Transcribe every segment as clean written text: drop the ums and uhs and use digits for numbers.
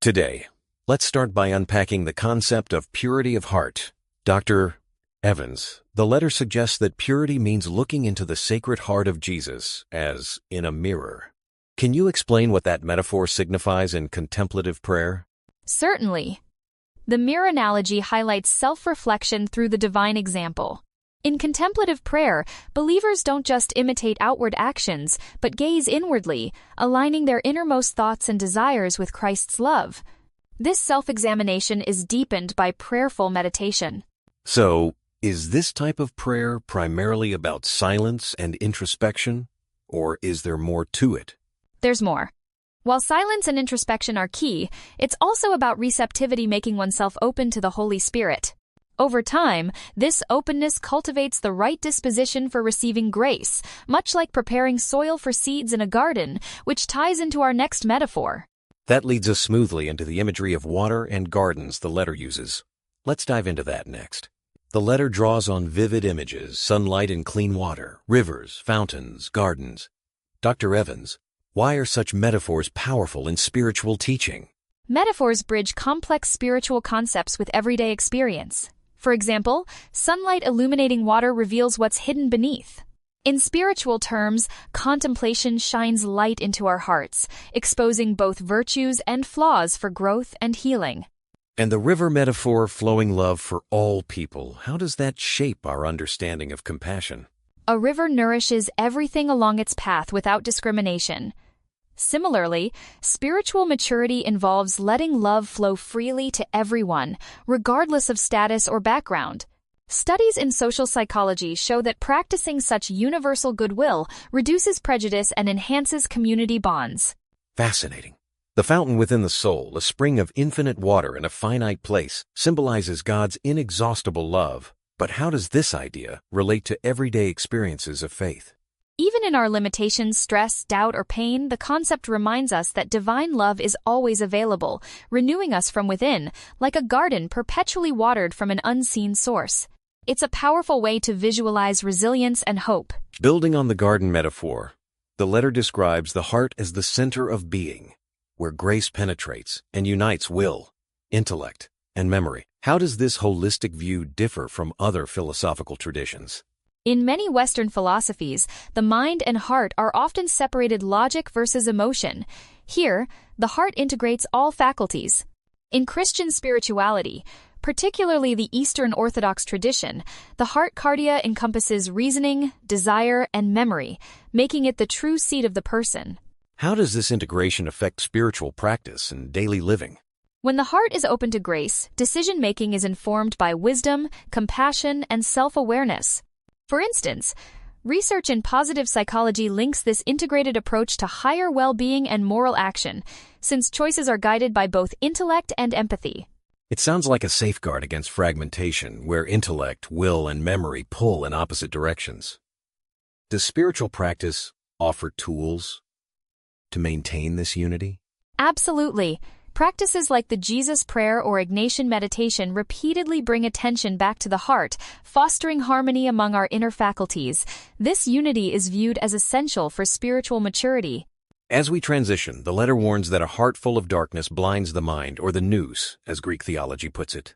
Today, let's start by unpacking the concept of purity of heart. Dr. Evans, the letter suggests that purity means looking into the sacred heart of Jesus as in a mirror. Can you explain what that metaphor signifies in contemplative prayer? Certainly. The mirror analogy highlights self-reflection through the divine example. In contemplative prayer, believers don't just imitate outward actions, but gaze inwardly, aligning their innermost thoughts and desires with Christ's love. This self-examination is deepened by prayerful meditation. So, is this type of prayer primarily about silence and introspection, or is there more to it? There's more. While silence and introspection are key, it's also about receptivity, making oneself open to the Holy Spirit. Over time, this openness cultivates the right disposition for receiving grace, much like preparing soil for seeds in a garden, which ties into our next metaphor. That leads us smoothly into the imagery of water and gardens the letter uses. Let's dive into that next. The letter draws on vivid images: sunlight and clean water, rivers, fountains, gardens. Dr. Evans, why are such metaphors powerful in spiritual teaching? Metaphors bridge complex spiritual concepts with everyday experience. For example, sunlight illuminating water reveals what's hidden beneath. In spiritual terms, contemplation shines light into our hearts, exposing both virtues and flaws for growth and healing. And the river metaphor, flowing love for all people, how does that shape our understanding of compassion? A river nourishes everything along its path without discrimination. Similarly, spiritual maturity involves letting love flow freely to everyone, regardless of status or background. Studies in social psychology show that practicing such universal goodwill reduces prejudice and enhances community bonds. Fascinating. The fountain within the soul, a spring of infinite water in a finite place, symbolizes God's inexhaustible love. But how does this idea relate to everyday experiences of faith? Even in our limitations, stress, doubt, or pain, the concept reminds us that divine love is always available, renewing us from within, like a garden perpetually watered from an unseen source. It's a powerful way to visualize resilience and hope. Building on the garden metaphor, the letter describes the heart as the center of being, where grace penetrates and unites will, intellect, and memory. How does this holistic view differ from other philosophical traditions? In many Western philosophies, the mind and heart are often separated: logic versus emotion. Here, the heart integrates all faculties. In Christian spirituality, particularly the Eastern Orthodox tradition, the heart cardia encompasses reasoning, desire, and memory, making it the true seat of the person. How does this integration affect spiritual practice and daily living? When the heart is open to grace, decision-making is informed by wisdom, compassion, and self-awareness. For instance, research in positive psychology links this integrated approach to higher well-being and moral action, since choices are guided by both intellect and empathy. It sounds like a safeguard against fragmentation, where intellect, will, and memory pull in opposite directions. Does spiritual practice offer tools to maintain this unity? Absolutely. Practices like the Jesus Prayer or Ignatian meditation repeatedly bring attention back to the heart, fostering harmony among our inner faculties. This unity is viewed as essential for spiritual maturity. As we transition, the letter warns that a heart full of darkness blinds the mind, or the nous, as Greek theology puts it.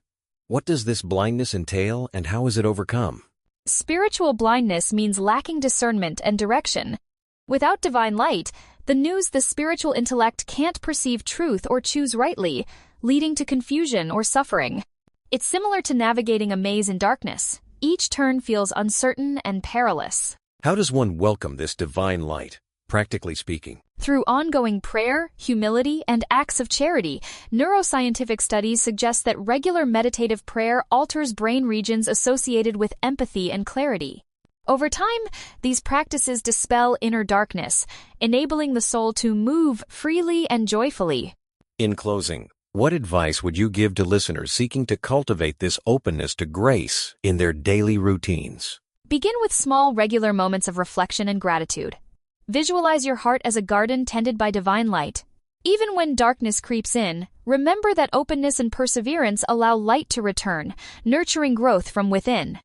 What does this blindness entail, and how is it overcome? Spiritual blindness means lacking discernment and direction. Without divine light, the spiritual intellect can't perceive truth or choose rightly, leading to confusion or suffering. It's similar to navigating a maze in darkness. Each turn feels uncertain and perilous. How does one welcome this divine light, practically speaking? Through ongoing prayer, humility, and acts of charity. Neuroscientific studies suggest that regular meditative prayer alters brain regions associated with empathy and clarity. Over time, these practices dispel inner darkness, enabling the soul to move freely and joyfully. In closing, what advice would you give to listeners seeking to cultivate this openness to grace in their daily routines? Begin with small, regular moments of reflection and gratitude. Visualize your heart as a garden tended by divine light. Even when darkness creeps in, remember that openness and perseverance allow light to return, nurturing growth from within.